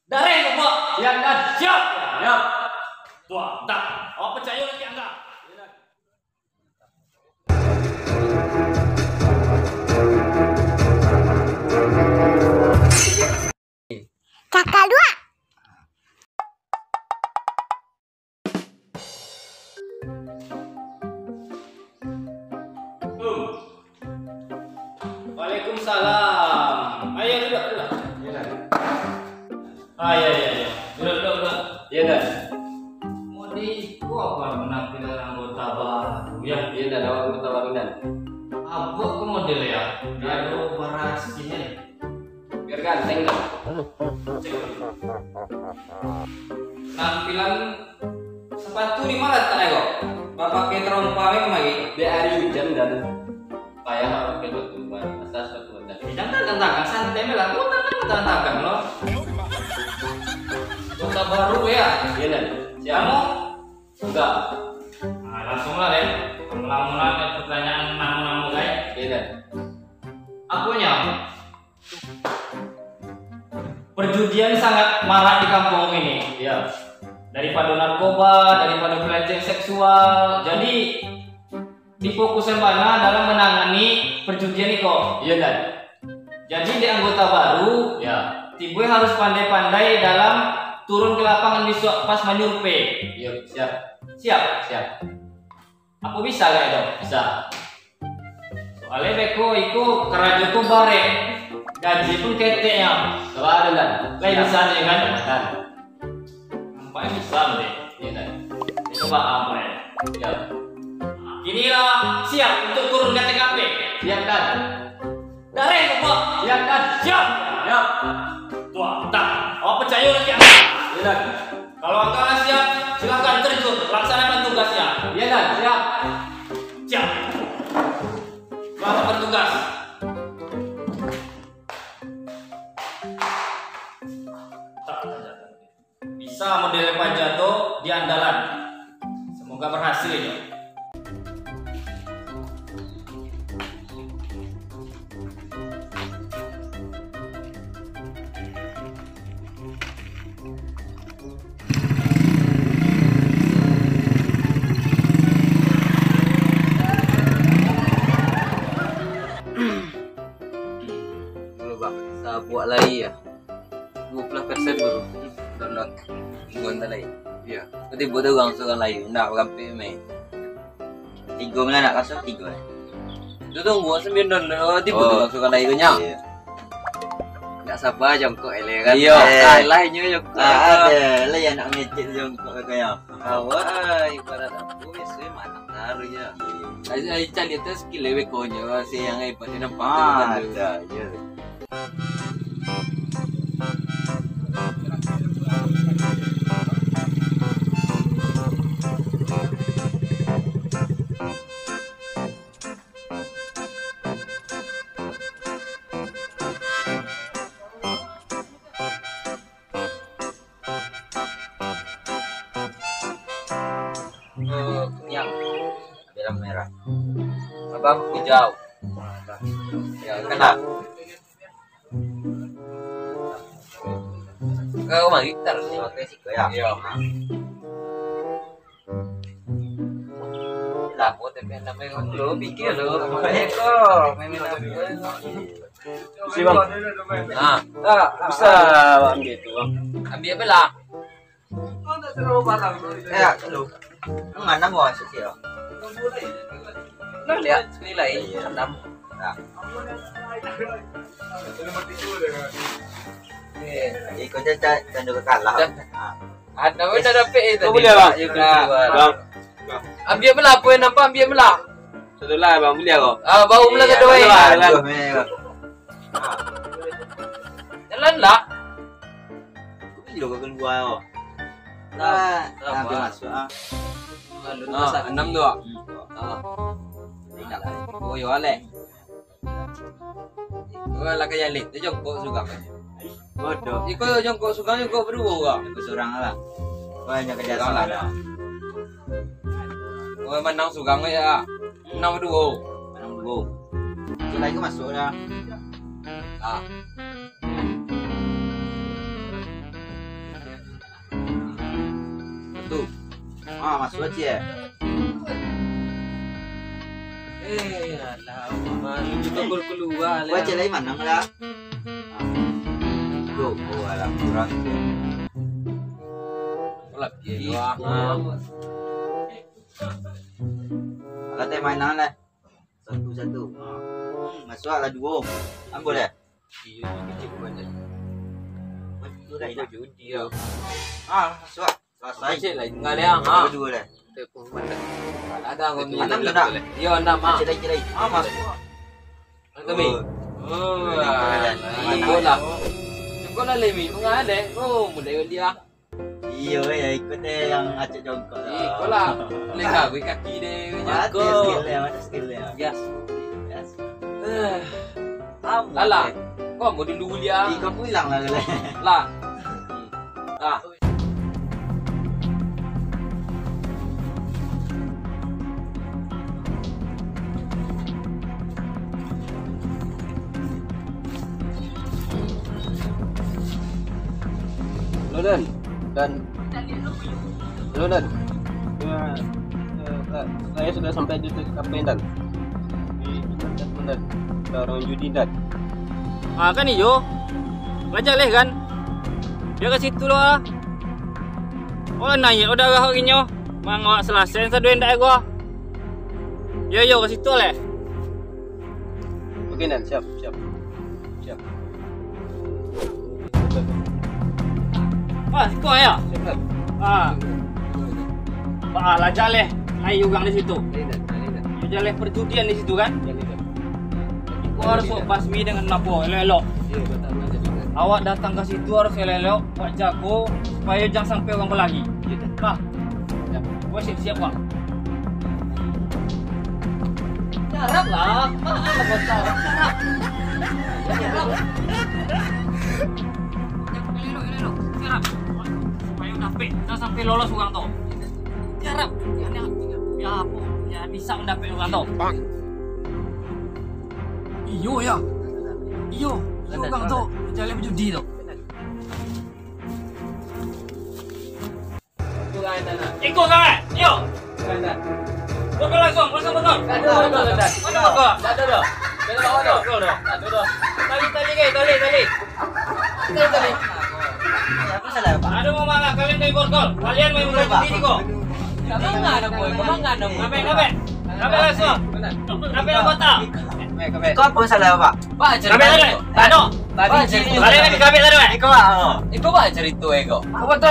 Dareng kok, Pak. Siap dan Siap. ya. Tuh, tak. Awak percaya nanti Anda. Kakak dua. Waalaikumsalam. Ayo duduk. Iya dan. Iya. Duduk. Iya dan. Mau apa penampilan anggota baru ya? Iya dan awak anggota baru dan. Abok ke model ya? Aduh, paras ini. Biar ganteng dan. Tampilan sepatu di mana tak kok? Bapak pakai terompa lagi. Di hari hujan dan kayak awak pakai batu asal sepatu dan. Jangan tangan santai lah. Kau tangan loh. Kota baru ya? Iya dan. Kamu? Enggak. Nah, langsung lah deh. Mula-mula ke pertanyaan namu-namu guys. Iya dan. Akunya perjudian sangat marak di kampung ini. Iya. Daripada narkoba, daripada pelecehan seksual. Jadi difokuskan mana dalam menangani perjudian ini kok. Iya dan. Jadi di anggota baru, Ya. Tiboy harus pandai-pandai dalam turun ke lapangan pas menyurpe. Iya siap. Siap? Siap. Aku bisa gak itu? Bisa. Soalnya beko iku kerajo tuh bare. Gaji pun keteknya. Coba ada dan. Lain bisa nih kan? Dan. Nampaknya bisa deh. Iya dan. Coba apa ya? Siap. Inilah siap untuk turun ke TKP. Siap dan. Dareng kok. Siap dan. Siap. Siap. Tuh, tak. Awak percaya nanti Anda. Iya dan. Kalau Anda siap, silakan terjun laksanakan tugasnya. Iya dan. Siap. Siap. Selamat bertugas. Tak. Bisa model Pak Jato di andalan. Semoga berhasil ya. Dulu bang, saya buat lagi ya 20% baru download mingguan lagi. Iya. Tapi buat orang seorang lain, nak rampai main. Tiga mana nak kasih tiga. Itu tunggu 9 download, tiba orang seorang lain punya. Nggak sabar jongkok ele kan. Iya, lainnya jongkok. Ada lah yang nak ngecek jongkok kayak. Awak ibarat aku biasanya mana taruhnya. Saya cari itu skill lebih konyol sih yang hebat ini nampak. Ada, ya. Yang bela merah. Abang hijau. Ya kena. Kau mah gitar sih pakai sih kayak. Iya. Lapo tapi namanya lo pikir lo. Eko, memang lapo. Si bang. Ah, Bisa ambil itu bang. ambil belah. Ya, lu. Mana mau sih ya? Nah, lihat nilai 6. Nah. Ikut caca dan juga kalah. Ada udah dapet itu. Kau boleh bang. Bang. Ambil belah apa yang nampak ambil belah. Satu lah bang boleh kau. Ah, bau belah kedua. Jalan lah. Juga kau gua kau. Nah, masuk ah. 6 dua. Oh, yo ale. Gua lah kayak lit, dia jongkok suka. Bodoh. Iko jongkok suka jongkok berdua enggak? Aku seorang lah. Banyak kerja salah dah. Gua menang suka ya. 6 berdua. Menang dulu. Lagi masuk dah. Ah. masuk aja. Alah, mana juga keluar lah. Baca lagi mana enggak? Tuh, alah kurang tu. Kelap je wah. Kalau teh mainan lah. Satu-satu. Masuk lah dua. Ambil dah. Iya, kecil pun dah. Masuk dah. Judi ah. Masuk. Selesai. Kecil lah tengah leang ah. Dua dah. Tepung mana? Ada ngomong. Enam dah. Ya, 6 ah. Baca lagi. Masuk. Kami. Oh, cukup lah. Cukup lah Lemi. Tengah ada. Oh, mulai dia. Iya, ya ikut deh yang acak jongkok. Ikut lah. Boleh kawin kaki dia. Ada skill dia. Yes. Yes. Alah. Kau mau dulu dia. Kau pun hilang lah kali. Lah. Ah. Lodan saya sudah sampai di kafe dan di orang judi dan Kan iyo. Belajar leh kan. Dia ke situ lah. Oh naik udah gak hari nyo. Mang awak selesai saduin dak gua. Yo ke situ leh. oke dan siap Situ ya. Belajar leh. Naik ugang di situ. Belajar leh perjudian di situ kan. Kau harus basmi dengan mabuk elok-elok. Awak datang ke situ harus elok-elok, buat jago supaya jangan sampai orang berlari. Bah. Kau siap-siap Pak. Jarap lah. Mana kau tahu? Jarap. Elok-elok. Jarap. Supaya dapat jangan sampai lolos orang tu. Jarap. Ya apa? Ya bisa mendapat orang tu. Iyo ya. Iyo bang tu. Jalan berjudi tu. Ikut kan? Iyo. Betul langsung. Betul. Ada. Tali. Apa salah Pak? Ada mau mana kalian dari borgol? Kalian main berjudi ni kok. Ngapain langsung? Ngapain anggota? Kau apa salah Pak? Pak Ngapain tadi? Tano. Kalian lagi ngapain tadi? Kau Pak. Ikut pak cerita ego. Apa tu?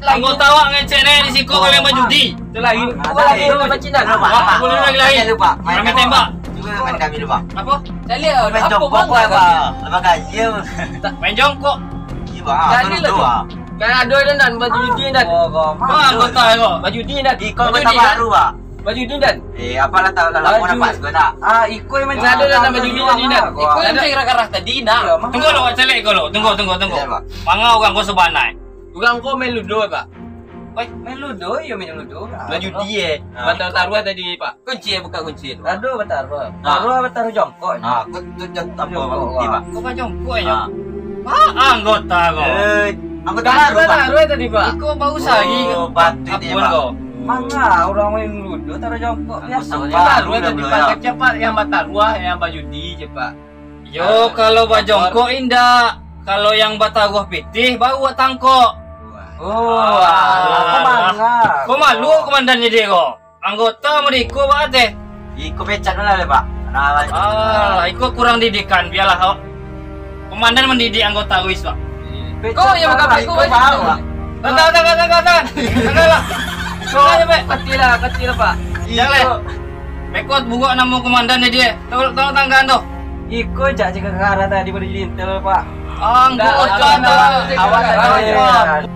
Anggota awak ngecek ni di situ kalian berjudi. Tu lagi. Lagi macam dah. Pak, boleh lagi lain. Lupa. Main tembak. Juga main kami lupa. Apa? Cali Main jongkok Pak. Lepas gaji. Main jongkok. Iya Pak. Dua. Kan ada dan baju judi dan. Kau anggota kau. Baju judi dan. Ikut kota baru Pak. Baju judi dan. Apalah tahu dalam mana Pak sekolah. Ikut memang ada dan baju judi dan. Ikut yang saya kira tadi nak. Tunggu lo, celek kau lo. Tunggu. Manga orang kau sebanai. Orang kau main ludo pak. Main ludo, ya main ludo. Baju judi batal taruh tadi pak. Kunci bukan kunci. Aduh, bertaruh. Bertaruh jongkok. Aku tu apa bukti Pak? Kau kan jongkok ya? Anggota kau. Anggota baru Pak. Taruh tadi pak. Kau baru sehari. Batu dia Apa Pak. kau? mana orang main ludo taruh jongkok biasa Taruh tadi pak cepat yang taruh yang baju di cepat. Yo kalau bajongkok indah. Kalau yang bataruh pitih baru buat tangkok. oh Kau malu komandannya dia kau. Anggota mereka buat teh. Ikut pecat lah Pak. Ikut kurang didikan biarlah kau. Komandan mendidik anggota wis Pak. Kau yang bukan aku Tahan. Kecil pak. Jangan. Bekot buka nama komandannya dia. Tolong tanggaan tu. ikut jak jika ke arah tadi pada lintel pak Anggota. awak